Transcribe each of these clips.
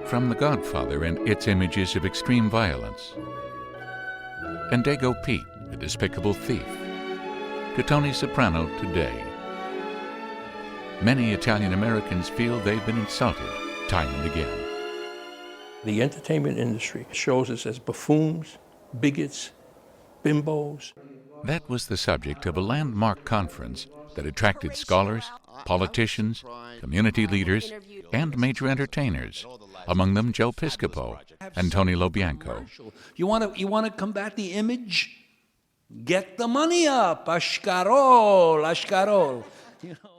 From The Godfather and its images of extreme violence, and Dago Pete, a despicable thief, to Tony Soprano today. Many Italian Americans feel they've been insulted time and again. The entertainment industry shows us as buffoons, bigots, bimbos. That was the subject of a landmark conference that attracted scholars, politicians, community leaders, and major entertainers, among them Joe Piscopo and Tony LoBianco. You want to combat the image? Get the money up, ashkarol, ashkarol.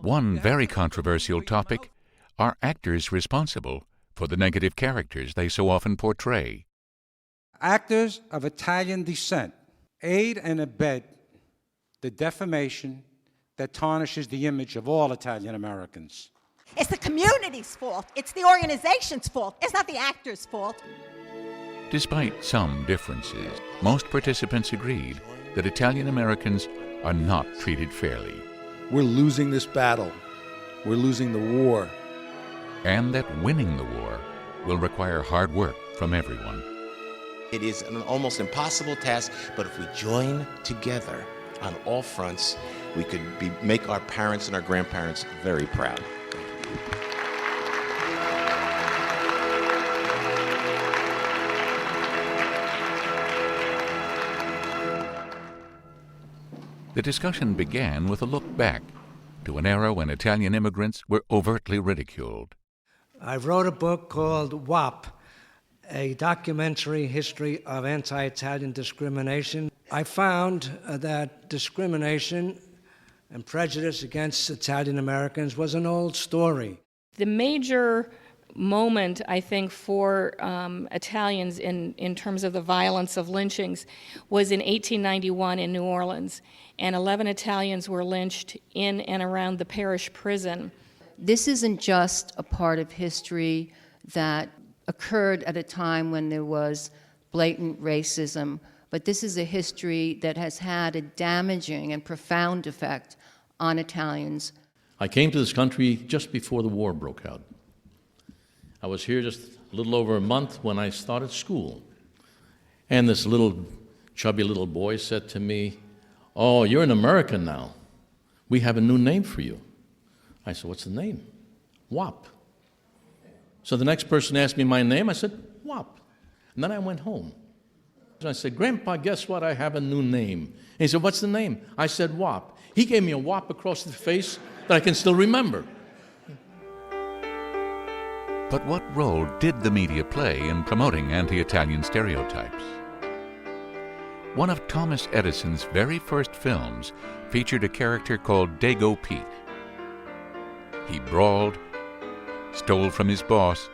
One very controversial topic: are actors responsible for the negative characters they so often portray? Actors of Italian descent aid and abet the defamation that tarnishes the image of all Italian Americans. It's the community's fault. It's the organization's fault. It's not the actor's fault. Despite some differences, most participants agreed that Italian Americans are not treated fairly. We're losing this battle. We're losing the war. And that winning the war will require hard work from everyone. It is an almost impossible task, but if we join together on all fronts, we could make our parents and our grandparents very proud. The discussion began with a look back to an era when Italian immigrants were overtly ridiculed. I wrote a book called WAP, a documentary history of anti-Italian discrimination. I found that discrimination and prejudice against Italian Americans was an old story. The major moment, I think, for Italians in terms of the violence of lynchings was in 1891 in New Orleans, and 11 Italians were lynched in and around the parish prison. This isn't just a part of history that occurred at a time when there was blatant racism, but this is a history that has had a damaging and profound effect on Italians. I came to this country just before the war broke out. I was here just a little over a month when I started school. And this little chubby little boy said to me, "Oh, you're an American now. We have a new name for you." I said, "What's the name?" "WAP." So the next person asked me my name. I said, "WAP." And then I went home. So I said, "Grandpa, guess what? I have a new name." And he said, "What's the name?" I said, "WAP." He gave me a whop across the face that I can still remember. But what role did the media play in promoting anti-Italian stereotypes? One of Thomas Edison's very first films featured a character called Dago Pete. He brawled, stole from his boss,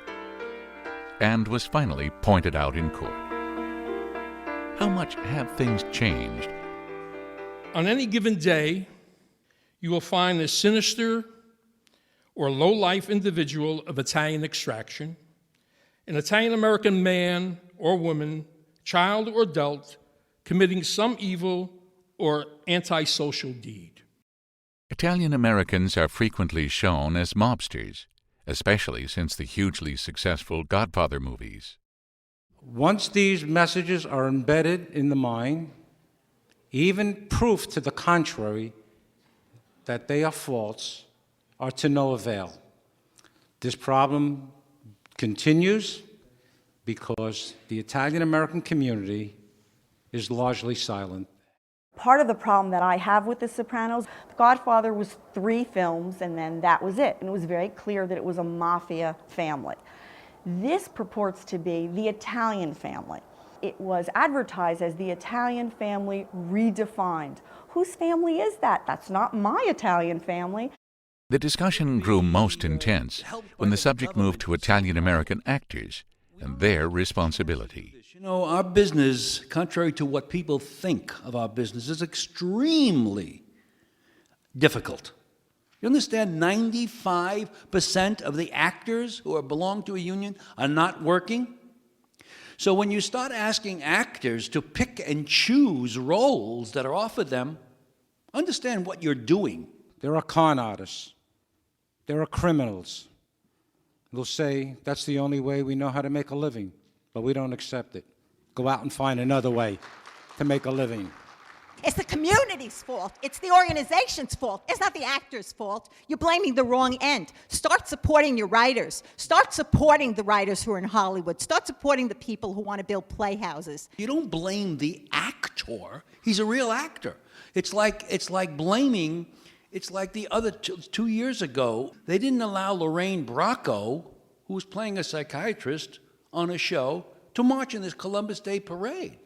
and was finally pointed out in court. How much have things changed? On any given day, you will find a sinister or low-life individual of Italian extraction, an Italian-American man or woman, child or adult, committing some evil or antisocial deed. Italian Americans are frequently shown as mobsters, especially since the hugely successful Godfather movies. Once these messages are embedded in the mind, even proof to the contrary that they are false are to no avail. This problem continues because the Italian-American community is largely silent. Part of the problem that I have with The Sopranos, The Godfather was 3 films and then that was it. And it was very clear that it was a mafia family. This purports to be the Italian family. It was advertised as the Italian family redefined. Whose family is that? That's not my Italian family. The discussion grew most intense when the subject moved to Italian-American actors and their responsibility. You know, our business, contrary to what people think of our business, is extremely difficult. You understand 95% of the actors who belong to a union are not working? So when you start asking actors to pick and choose roles that are offered them, understand what you're doing. There are con artists. There are criminals. They'll say, that's the only way we know how to make a living, but we don't accept it. Go out and find another way to make a living. It's the community's fault. It's the organization's fault. It's not the actor's fault. You're blaming the wrong end. Start supporting your writers. Start supporting the writers who are in Hollywood. Start supporting the people who want to build playhouses. You don't blame the actor. He's a real actor. It's like blaming. It's like the other 2 years ago, they didn't allow Lorraine Bracco, who was playing a psychiatrist on a show, to march in this Columbus Day parade.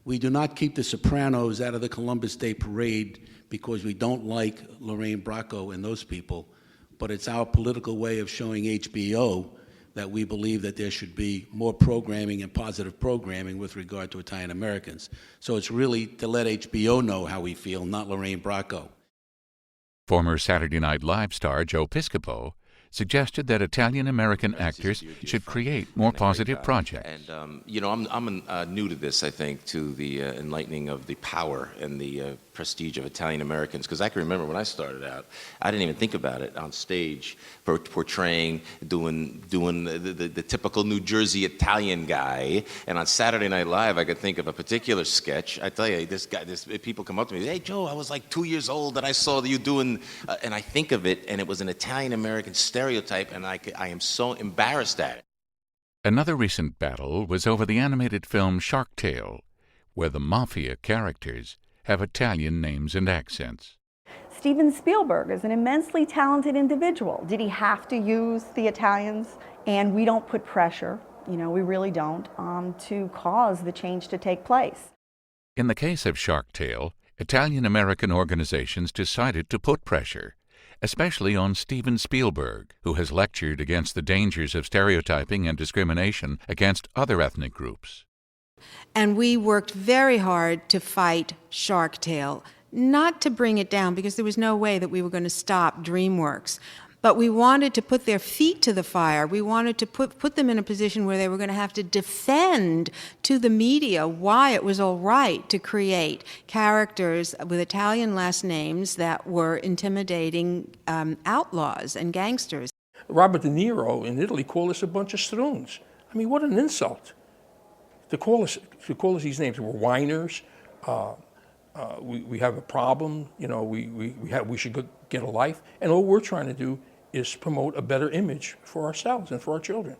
We do not keep the Sopranos out of the Columbus Day parade because we don't like Lorraine Bracco and those people, but it's our political way of showing HBO that we believe that there should be more programming and positive programming with regard to Italian Americans. So it's really to let HBO know how we feel, not Lorraine Bracco. Former Saturday Night Live star Joe Piscopo suggested that Italian-American actors should create more positive projects. And, I'm new to this, I think, to the enlightening of the power and the prestige of Italian-Americans, because I can remember when I started out, I didn't even think about it on stage, portraying, doing the typical New Jersey Italian guy, and on Saturday Night Live, I could think of a particular sketch. I tell you, people come up to me, hey, Joe, I was like 2 years old and I saw you doing, and I think of it, and it was an Italian-American stereotype, and I am so embarrassed at it. Another recent battle was over the animated film Shark Tale, where the mafia characters have Italian names and accents. Steven Spielberg is an immensely talented individual. Did he have to use the Italians? And we don't put pressure, we really don't, to cause the change to take place. In the case of Shark Tale, Italian-American organizations decided to put pressure, especially on Steven Spielberg, who has lectured against the dangers of stereotyping and discrimination against other ethnic groups. And we worked very hard to fight Shark Tale, not to bring it down, because there was no way that we were going to stop DreamWorks. But we wanted to put their feet to the fire. We wanted to put them in a position where they were going to have to defend to the media why it was all right to create characters with Italian last names that were intimidating outlaws and gangsters. Robert De Niro in Italy called us a bunch of stroons. I mean, what an insult to call us these names. We're whiners. We have a problem. We should get a life. And all we're trying to do is promote a better image for ourselves and for our children.